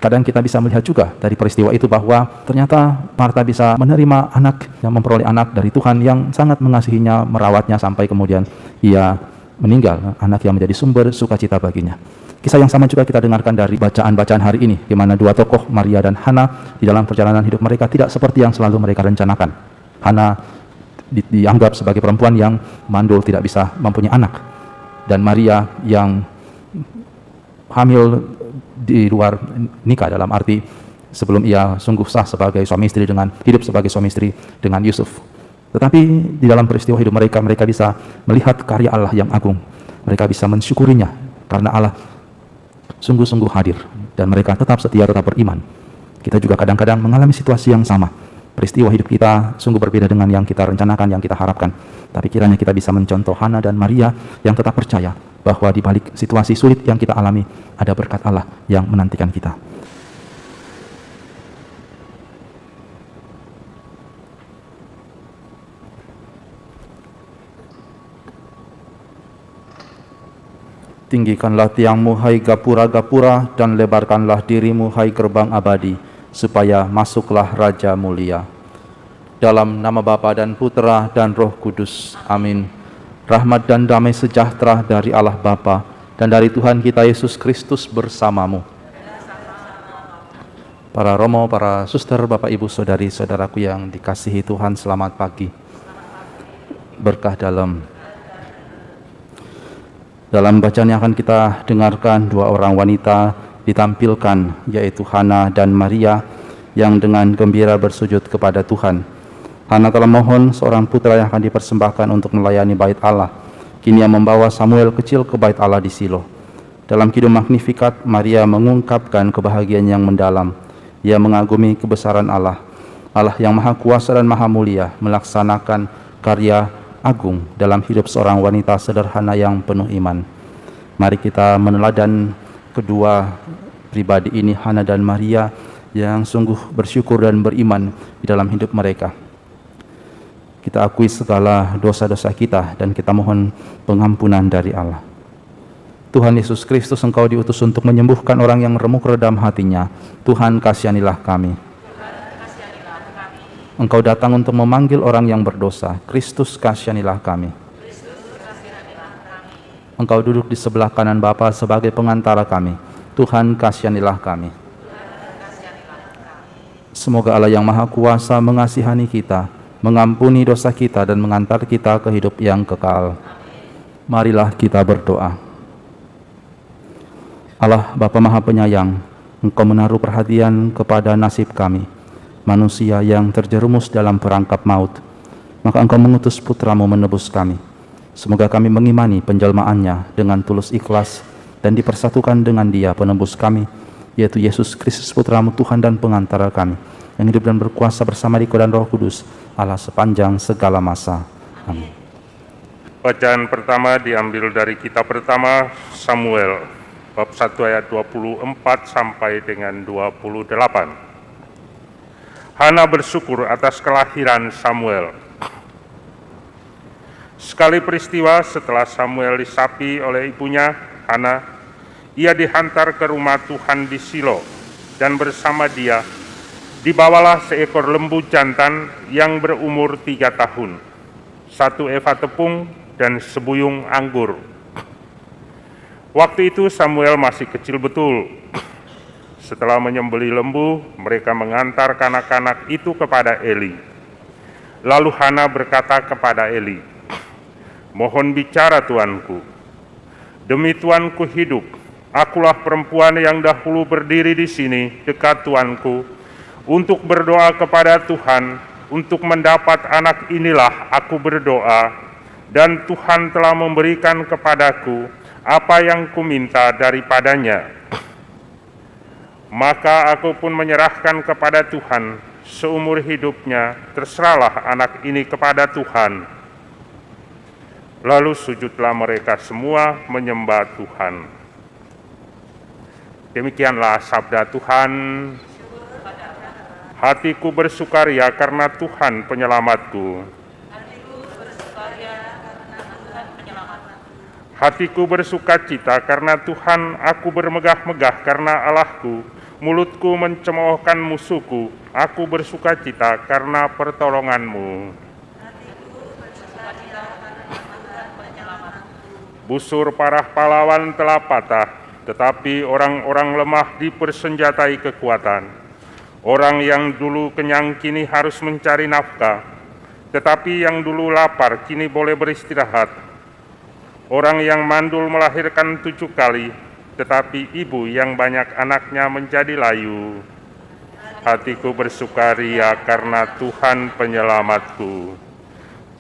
Kadang kita bisa melihat juga dari peristiwa itu bahwa ternyata Marta bisa menerima anak, yang memperoleh anak dari Tuhan yang sangat mengasihinya, merawatnya sampai kemudian ia meninggal, anak yang menjadi sumber sukacita baginya. Kisah yang sama juga kita dengarkan dari bacaan-bacaan hari ini, di mana dua tokoh, Maria dan Hana, di dalam perjalanan hidup mereka tidak seperti yang selalu mereka rencanakan. Hana dianggap sebagai perempuan yang mandul, tidak bisa mempunyai anak, dan Maria yang hamil di luar nikah, dalam arti sebelum ia sungguh sah sebagai suami istri dengan hidup sebagai suami istri dengan Yusuf. Tetapi di dalam peristiwa hidup mereka, mereka bisa melihat karya Allah yang agung. Mereka bisa mensyukurinya karena Allah sungguh-sungguh hadir dan mereka tetap setia, tetap beriman. Kita juga kadang-kadang mengalami situasi yang sama. Peristiwa hidup kita sungguh berbeda dengan yang kita rencanakan, yang kita harapkan. Tapi kiranya kita bisa mencontoh Hana dan Maria yang tetap percaya bahwa di balik situasi sulit yang kita alami, ada berkat Allah yang menantikan kita. Tinggikanlah tiangmu, hai gapura-gapura, dan lebarkanlah dirimu, hai gerbang abadi, supaya masuklah Raja mulia. Dalam nama Bapa dan Putra dan Roh Kudus. Amin. Rahmat dan damai sejahtera dari Allah Bapa dan dari Tuhan kita Yesus Kristus bersamamu. Para romo, para suster, Bapak Ibu, saudari-saudaraku yang dikasihi Tuhan, selamat pagi. Berkah dalam bacaan yang akan kita dengarkan, dua orang wanita ditampilkan, yaitu Hana dan Maria, yang dengan gembira bersujud kepada Tuhan. Hana telah mohon seorang putra yang akan dipersembahkan untuk melayani bait Allah. Kini ia membawa Samuel kecil ke bait Allah di Silo. Dalam kidung Magnificat, Maria mengungkapkan kebahagiaan yang mendalam. Ia mengagumi kebesaran Allah, Allah yang maha kuasa dan maha mulia, melaksanakan karya agung dalam hidup seorang wanita sederhana yang penuh iman. Mari kita meneladan kedua pribadi ini, Hana dan Maria, yang sungguh bersyukur dan beriman di dalam hidup mereka. Kita akui segala dosa-dosa kita dan kita mohon pengampunan dari Allah. Tuhan Yesus Kristus, Engkau diutus untuk menyembuhkan orang yang remuk redam hatinya. Tuhan, kasihanilah kami. Engkau datang untuk memanggil orang yang berdosa. Kristus, kasihanilah kami. Engkau duduk di sebelah kanan Bapa sebagai pengantara kami. Tuhan, kasihanilah kami. Semoga Allah yang Maha Kuasa mengasihani kita, mengampuni dosa kita, dan mengantar kita ke hidup yang kekal. Marilah kita berdoa. Allah Bapa Maha Penyayang, Engkau menaruh perhatian kepada nasib kami, manusia yang terjerumus dalam perangkap maut. Maka Engkau mengutus Putramu menebus kami. Semoga kami mengimani penjelmaannya dengan tulus ikhlas dan dipersatukan dengan Dia penebus kami, yaitu Yesus Kristus Putramu, Tuhan dan pengantara kami, yang hidup dan berkuasa bersama Dikau dan Roh Kudus, Allah sepanjang segala masa. Amin. Bacaan pertama diambil dari kitab pertama Samuel, bab 1 ayat 24 sampai dengan 28. Hana bersyukur atas kelahiran Samuel. Sekali peristiwa setelah Samuel disapi oleh ibunya, Hana, ia dihantar ke rumah Tuhan di Silo, dan bersama dia dibawalah seekor lembu jantan yang berumur 3 tahun, 1 eva tepung, dan sebuyung anggur. Waktu itu Samuel masih kecil betul. Setelah menyembelih lembu, mereka mengantar kanak-kanak itu kepada Eli. Lalu Hana berkata kepada Eli, "Mohon bicara tuanku. Demi tuanku hidup, akulah perempuan yang dahulu berdiri di sini dekat tuanku, untuk berdoa kepada Tuhan, untuk mendapat anak inilah aku berdoa, dan Tuhan telah memberikan kepadaku apa yang kuminta daripadanya. Maka aku pun menyerahkan kepada Tuhan, seumur hidupnya terserahlah anak ini kepada Tuhan." Lalu sujudlah mereka semua menyembah Tuhan. Demikianlah sabda Tuhan. Hatiku bersukaria karena Tuhan penyelamatku. Hatiku bersukacita karena Tuhan, aku bermegah-megah karena Allahku. Mulutku mencemoohkan musuhku, aku bersukacita karena pertolonganmu. Busur para pahlawan telah patah, tetapi orang-orang lemah dipersenjatai kekuatan. Orang yang dulu kenyang kini harus mencari nafkah, tetapi yang dulu lapar kini boleh beristirahat. Orang yang mandul melahirkan 7 kali, tetapi ibu yang banyak anaknya menjadi layu. Hatiku bersukaria karena Tuhan penyelamatku.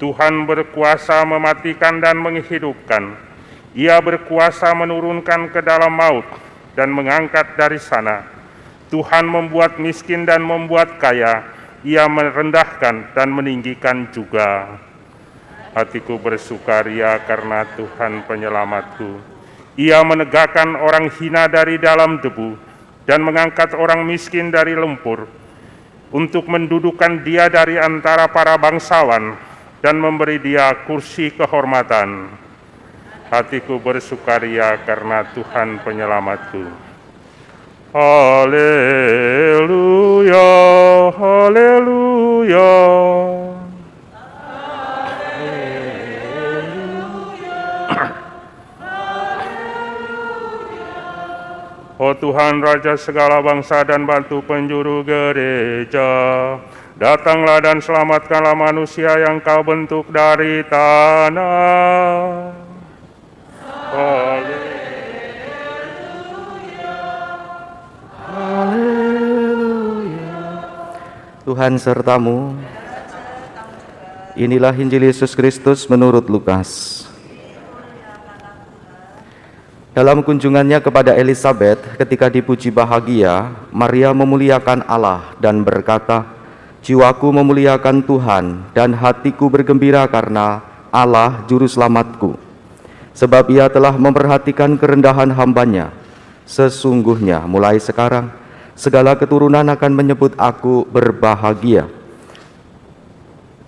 Tuhan berkuasa mematikan dan menghidupkan. Ia berkuasa menurunkan ke dalam maut dan mengangkat dari sana. Tuhan membuat miskin dan membuat kaya. Ia merendahkan dan meninggikan juga. Hatiku bersukaria karena Tuhan penyelamatku. Ia menegakkan orang hina dari dalam debu dan mengangkat orang miskin dari lumpur, untuk mendudukkan dia dari antara para bangsawan dan memberi dia kursi kehormatan. Hatiku bersukaria karena Tuhan penyelamatku. Haleluya, haleluya. Oh Tuhan, Raja segala bangsa dan bantu penjuru gereja, datanglah dan selamatkanlah manusia yang Kau bentuk dari tanah. Tuhan sertamu. Inilah Injil Yesus Kristus menurut Lukas. Dalam kunjungannya kepada Elisabet, ketika dipuji bahagia, Maria memuliakan Allah dan berkata, "Jiwaku memuliakan Tuhan, dan hatiku bergembira karena Allah Juru Selamatku. Sebab Ia telah memperhatikan kerendahan hamba-Nya. Sesungguhnya mulai sekarang, segala keturunan akan menyebut aku berbahagia.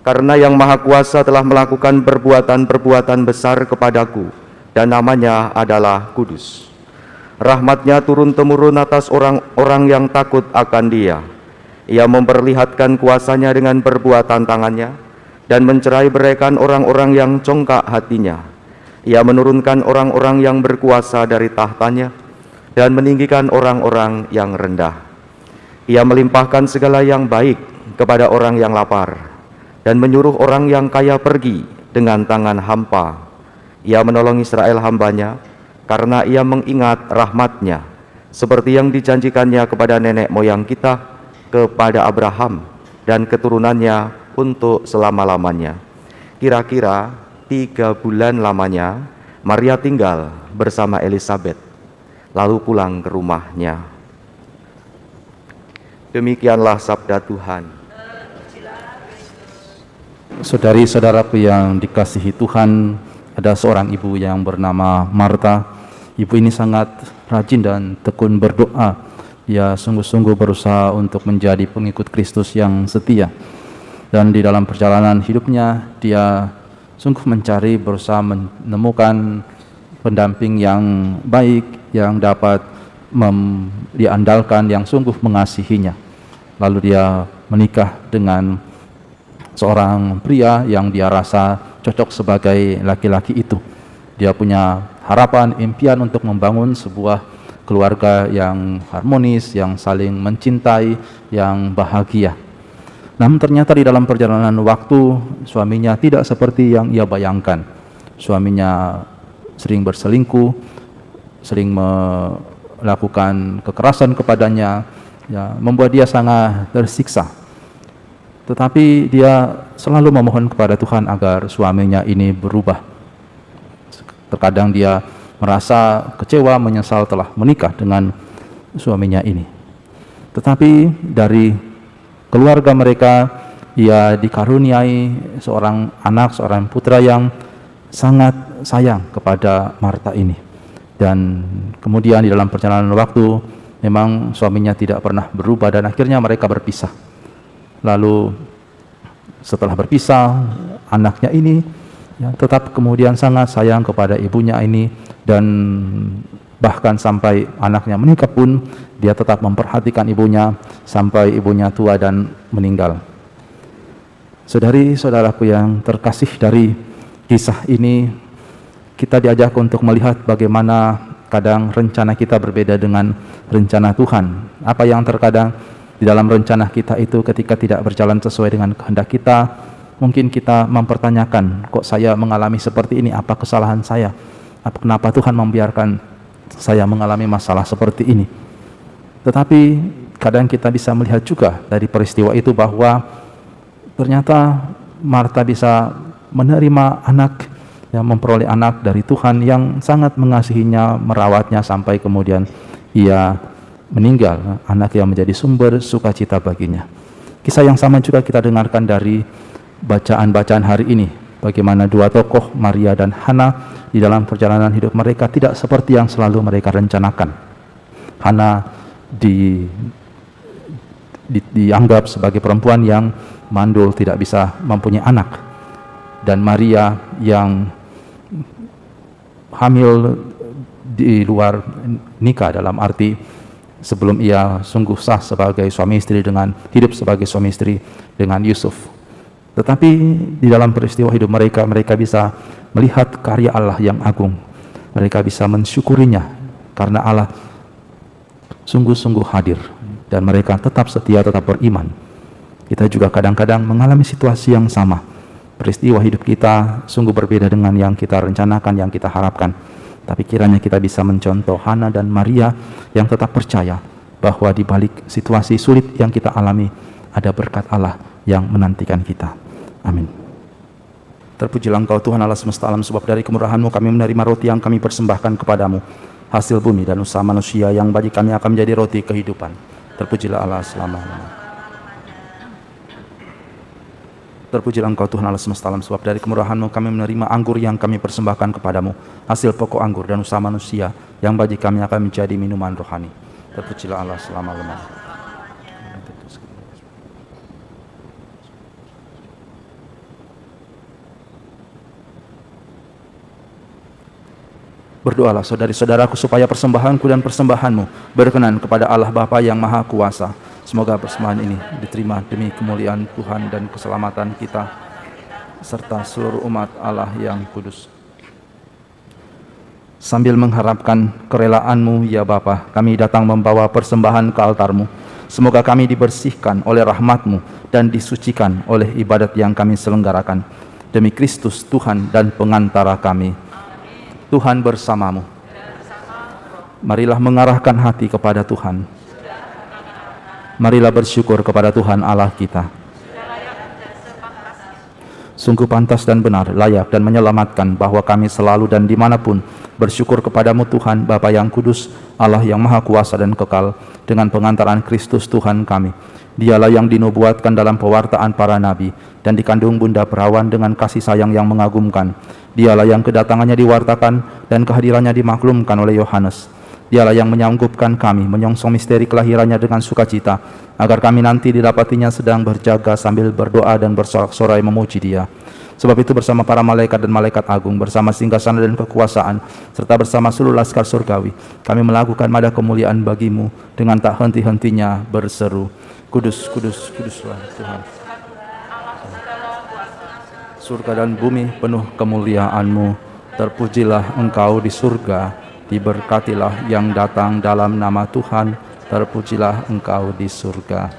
Karena Yang Maha Kuasa telah melakukan perbuatan-perbuatan besar kepadaku, dan namanya adalah kudus. Rahmat-Nya turun-temurun atas orang-orang yang takut akan Dia. Ia memperlihatkan kuasa-Nya dengan perbuatan tangan-Nya, dan mencerai-beraikan orang-orang yang congkak hatinya. Ia menurunkan orang-orang yang berkuasa dari tahtanya, dan meninggikan orang-orang yang rendah. Ia melimpahkan segala yang baik kepada orang yang lapar, dan menyuruh orang yang kaya pergi dengan tangan hampa. Ia menolong Israel hamba-Nya, karena Ia mengingat rahmat-Nya, seperti yang dijanjikannya kepada nenek moyang kita, kepada Abraham dan keturunannya untuk selama-lamanya." Kira-kira 3 bulan lamanya, Maria tinggal bersama Elisabet, lalu pulang ke rumahnya. Demikianlah sabda Tuhan. Saudari-saudaraku yang dikasihi Tuhan, ada seorang ibu yang bernama Marta. Ibu ini sangat rajin dan tekun berdoa. Ia sungguh-sungguh berusaha untuk menjadi pengikut Kristus yang setia. Dan di dalam perjalanan hidupnya, dia sungguh mencari, berusaha menemukan pendamping yang baik, yang dapat diandalkan, yang sungguh mengasihinya. Lalu dia menikah dengan seorang pria yang dia rasa cocok sebagai laki-laki itu. Dia punya harapan, impian untuk membangun sebuah keluarga yang harmonis, yang saling mencintai, yang bahagia. Namun ternyata di dalam perjalanan waktu, suaminya tidak seperti yang ia bayangkan. Suaminya sering berselingkuh, sering melakukan kekerasan kepadanya, ya, membuat dia sangat tersiksa. Tetapi dia selalu memohon kepada Tuhan agar suaminya ini berubah. Terkadang dia merasa kecewa, menyesal telah menikah dengan suaminya ini. Tetapi dari keluarga mereka, ia dikaruniai seorang anak, seorang putra yang sangat sayang kepada Marta ini. Dan kemudian di dalam perjalanan waktu, memang suaminya tidak pernah berubah dan akhirnya mereka berpisah. Lalu setelah berpisah, anaknya ini ya, tetap kemudian sangat sayang kepada ibunya ini, dan Bahkan sampai anaknya menikah pun dia tetap memperhatikan ibunya sampai ibunya tua dan meninggal. Saudari-saudaraku yang terkasih, dari kisah ini kita diajak untuk melihat bagaimana kadang rencana kita berbeda dengan rencana Tuhan. Apa yang terkadang di dalam rencana kita itu ketika tidak berjalan sesuai dengan kehendak kita, mungkin kita mempertanyakan, kok saya mengalami seperti ini? Apa kesalahan saya? Kenapa Tuhan membiarkan saya mengalami masalah seperti ini? Tetapi kadang kita bisa melihat juga dari peristiwa itu bahwa ternyata Marta bisa menerima anak, yang memperoleh anak dari Tuhan yang sangat mengasihinya, merawatnya sampai kemudian ia meninggal, anak yang menjadi sumber sukacita baginya. Kisah yang sama juga kita dengarkan dari bacaan-bacaan hari ini, bagaimana dua tokoh, Maria dan Hana, di dalam perjalanan hidup mereka tidak seperti yang selalu mereka rencanakan. Hana dianggap sebagai perempuan yang mandul, tidak bisa mempunyai anak, dan Maria yang hamil di luar nikah, dalam arti sebelum ia sungguh sah sebagai suami istri dengan hidup sebagai suami istri dengan Yusuf. Tetapi di dalam peristiwa hidup mereka, mereka bisa melihat karya Allah yang agung. Mereka bisa mensyukurinya karena Allah sungguh-sungguh hadir dan mereka tetap setia, tetap beriman. Kita juga kadang-kadang mengalami situasi yang sama. Peristiwa hidup kita sungguh berbeda dengan yang kita rencanakan, yang kita harapkan. Tapi kiranya kita bisa mencontoh Hana dan Maria yang tetap percaya bahwa di balik situasi sulit yang kita alami ada berkat Allah yang menantikan kita. Amin. Terpujilah Engkau Tuhan Allah semesta alam, sebab dari kemurahan-Mu kami menerima roti yang kami persembahkan kepadamu, hasil bumi dan usaha manusia yang bagi kami akan menjadi roti kehidupan. Terpujilah Allah selama-lamanya. Terpujilah Engkau Tuhan Allah semesta alam, sebab dari kemurahan-Mu kami menerima anggur yang kami persembahkan kepadamu, hasil pokok anggur dan usaha manusia yang bagi kami akan menjadi minuman rohani. Terpujilah Allah selama-lamanya. Berdoalah saudari-saudaraku supaya persembahanku dan persembahanmu berkenan kepada Allah Bapa yang Maha Kuasa. Semoga persembahan ini diterima demi kemuliaan Tuhan dan keselamatan kita serta seluruh umat Allah yang kudus. Sambil mengharapkan kerelaan-Mu ya Bapa, kami datang membawa persembahan ke altar-Mu. Semoga kami dibersihkan oleh rahmat-Mu dan disucikan oleh ibadat yang kami selenggarakan. Demi Kristus Tuhan dan pengantara kami. Tuhan bersamamu. Marilah mengarahkan hati kepada Tuhan. Marilah bersyukur kepada Tuhan Allah kita. Sungguh pantas dan benar, layak dan menyelamatkan bahwa kami selalu dan dimanapun bersyukur kepadamu Tuhan, Bapa yang kudus, Allah yang maha kuasa dan kekal, dengan pengantaran Kristus Tuhan kami. Dialah yang dinubuatkan dalam pewartaan para nabi dan dikandung bunda perawan dengan kasih sayang yang mengagumkan. Dialah yang kedatangannya diwartakan dan kehadirannya dimaklumkan oleh Yohanes. Dialah yang menyanggupkan kami menyongsong misteri kelahirannya dengan sukacita, agar kami nanti didapatinya sedang berjaga sambil berdoa dan bersorak-sorai memuji Dia. Sebab itu bersama para malaikat dan malaikat agung, bersama singgasana dan kekuasaan, serta bersama seluruh laskar surgawi, kami melakukan nada kemuliaan bagimu dengan tak henti-hentinya berseru, Kudus, kudus, kuduslah Tuhan. Surga dan bumi penuh kemuliaan-Mu. Terpujilah Engkau di surga, diberkatilah yang datang dalam nama Tuhan. Terpujilah Engkau di surga.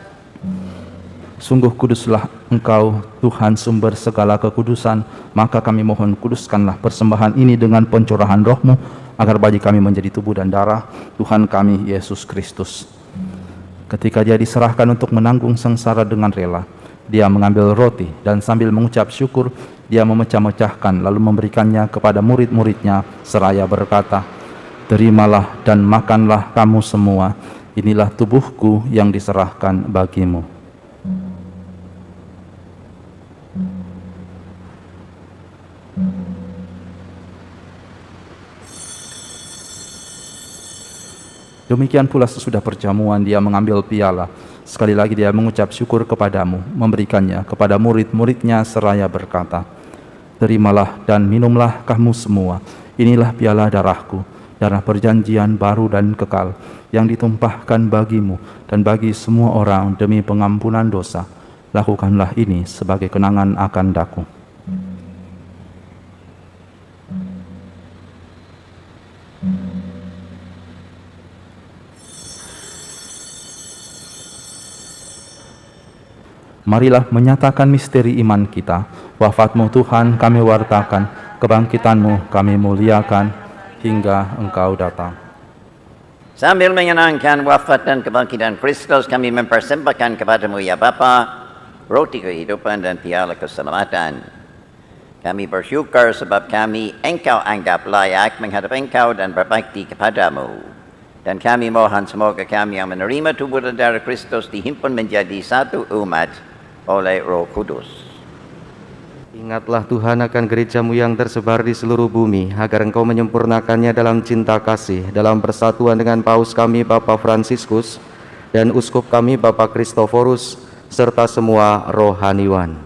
Sungguh kuduslah Engkau Tuhan, sumber segala kekudusan. Maka kami mohon, kuduskanlah persembahan ini dengan pencurahan Roh-Mu, agar bagi kami menjadi tubuh dan darah Tuhan kami Yesus Kristus. Ketika Dia diserahkan untuk menanggung sengsara dengan rela, Dia mengambil roti dan sambil mengucap syukur, Dia memecah-mecahkan lalu memberikannya kepada murid-muridnya seraya berkata, Terimalah dan makanlah kamu semua, inilah tubuhku yang diserahkan bagimu. Demikian pula sesudah perjamuan Dia mengambil piala. Sekali lagi Dia mengucap syukur kepadamu, memberikannya kepada murid-muridnya seraya berkata, Terimalah dan minumlah kamu semua, inilah piala darahku darah perjanjian baru dan kekal yang ditumpahkan bagimu dan bagi semua orang demi pengampunan dosa. Lakukanlah ini sebagai kenangan akan daku. Marilah menyatakan misteri iman kita. Wafat-Mu Tuhan kami wartakan, kebangkitan-Mu kami muliakan, hingga Engkau datang. Sambil menyenangkan wafat dan kebangkitan Kristus, kami mempersembahkan kepadamu ya Bapa, roti kehidupan dan piala keselamatan. Kami bersyukur sebab kami Engkau anggap layak menghadap Engkau dan berbakti kepadamu. Dan kami mohon semoga kami yang menerima tubuh dan darah Kristus dihimpun menjadi satu umat oleh Roh Kudus. Ingatlah Tuhan akan gereja-Mu yang tersebar di seluruh bumi, agar Engkau menyempurnakannya dalam cinta kasih, dalam persatuan dengan Paus kami Bapak Fransiskus, dan Uskup kami Bapak Kristoforus, serta semua rohaniwan.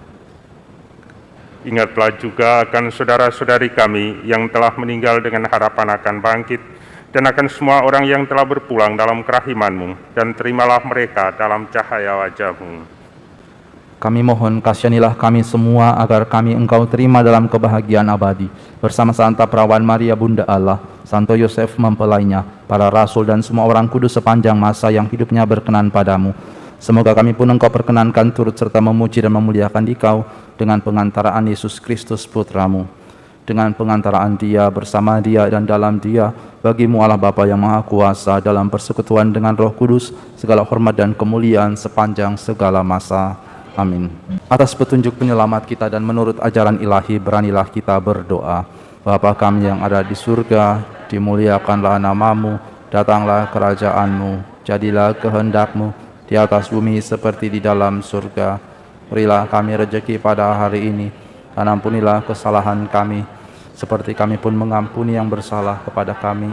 Ingatlah juga akan saudara-saudari kami yang telah meninggal dengan harapan akan bangkit, dan akan semua orang yang telah berpulang dalam kerahiman-Mu, dan terimalah mereka dalam cahaya wajah-Mu. Kami mohon kasihanilah kami semua agar kami Engkau terima dalam kebahagiaan abadi bersama Santa Perawan Maria Bunda Allah, Santo Yosef mempelainya, para rasul dan semua orang kudus sepanjang masa yang hidupnya berkenan padamu. Semoga kami pun Engkau perkenankan turut serta memuji dan memuliakan Dikau dengan pengantaraan Yesus Kristus Putra-Mu. Dengan pengantaraan Dia, bersama Dia dan dalam Dia, bagi-Mu Allah Bapa yang Maha Kuasa, dalam persekutuan dengan Roh Kudus, segala hormat dan kemuliaan sepanjang segala masa. Amin. Atas petunjuk penyelamat kita dan menurut ajaran ilahi, beranilah kita berdoa. Bapa kami yang ada di surga, dimuliakanlah nama-Mu, datanglah kerajaan-Mu, jadilah kehendak-Mu di atas bumi seperti di dalam surga. Berilah kami rejeki pada hari ini, dan ampunilah kesalahan kami, seperti kami pun mengampuni yang bersalah kepada kami.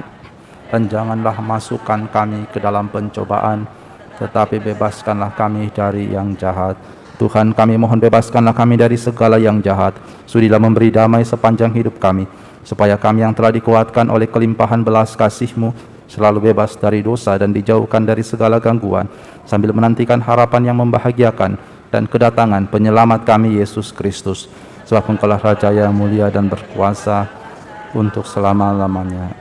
Dan janganlah masukkan kami ke dalam pencobaan, tetapi bebaskanlah kami dari yang jahat. Tuhan, kami mohon bebaskanlah kami dari segala yang jahat. Sudilah memberi damai sepanjang hidup kami, supaya kami yang telah dikuatkan oleh kelimpahan belas kasih-Mu selalu bebas dari dosa dan dijauhkan dari segala gangguan, sambil menantikan harapan yang membahagiakan dan kedatangan penyelamat kami Yesus Kristus. Sebab Engkaulah Raja yang mulia dan berkuasa untuk selama-lamanya.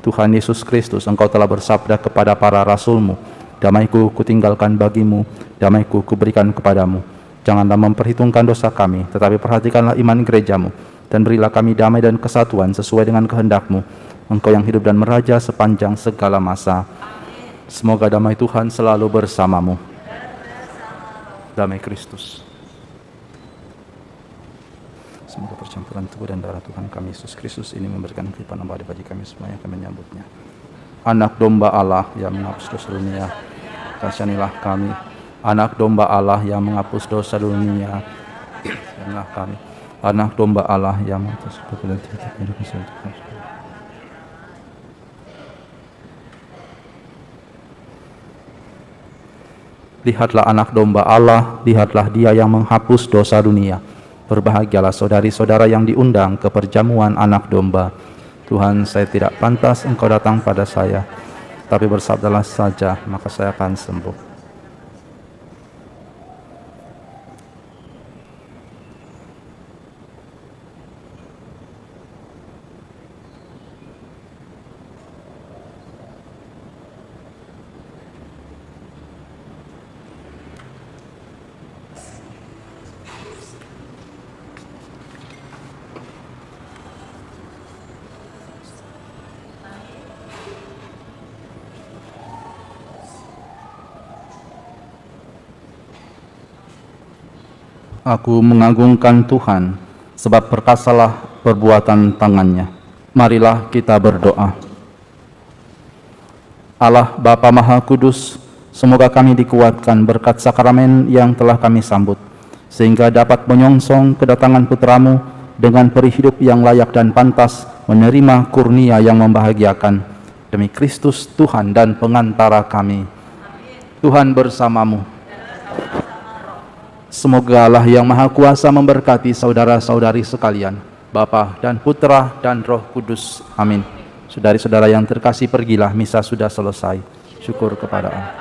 Tuhan Yesus Kristus, Engkau telah bersabda kepada para rasul-Mu, damai-Ku kutinggalkan bagimu, damai-Ku kuberikan kepadamu. Janganlah memperhitungkan dosa kami, tetapi perhatikanlah iman gereja-Mu, dan berilah kami damai dan kesatuan sesuai dengan kehendak-Mu, Engkau yang hidup dan meraja sepanjang segala masa. Semoga damai Tuhan selalu bersamamu. Damai Kristus. Semoga percampuran tubuh dan darah Tuhan kami Yesus Kristus ini memberikan kehidupan abadi bagi kami semua yang akan menyambutnya. Anak domba Allah yang menghapus dosa dunia, kasihanilah kami. Anak domba Allah yang menghapus dosa dunia, kasihanilah kami. Anak domba Allah yang menghapus dosa dunia. Lihatlah anak domba Allah, lihatlah Dia yang menghapus dosa dunia. Berbahagialah saudari-saudara yang diundang ke perjamuan anak domba. Tuhan, saya tidak pantas Engkau datang pada saya, tapi bersabdalah saja, maka saya akan sembuh. Aku mengagungkan Tuhan, sebab perkasalah perbuatan tangannya. Marilah kita berdoa. Allah Bapa Maha Kudus, semoga kami dikuatkan berkat sakramen yang telah kami sambut, sehingga dapat menyongsong kedatangan Putra-Mu dengan peri hidup yang layak dan pantas menerima kurnia yang membahagiakan. Demi Kristus Tuhan dan pengantara kami. Tuhan bersamamu. Semoga Allah yang Maha Kuasa memberkati saudara-saudari sekalian, Bapa dan Putra dan Roh Kudus. Amin. Saudari-saudara yang terkasih, pergilah, misa sudah selesai. Syukur kepada Allah.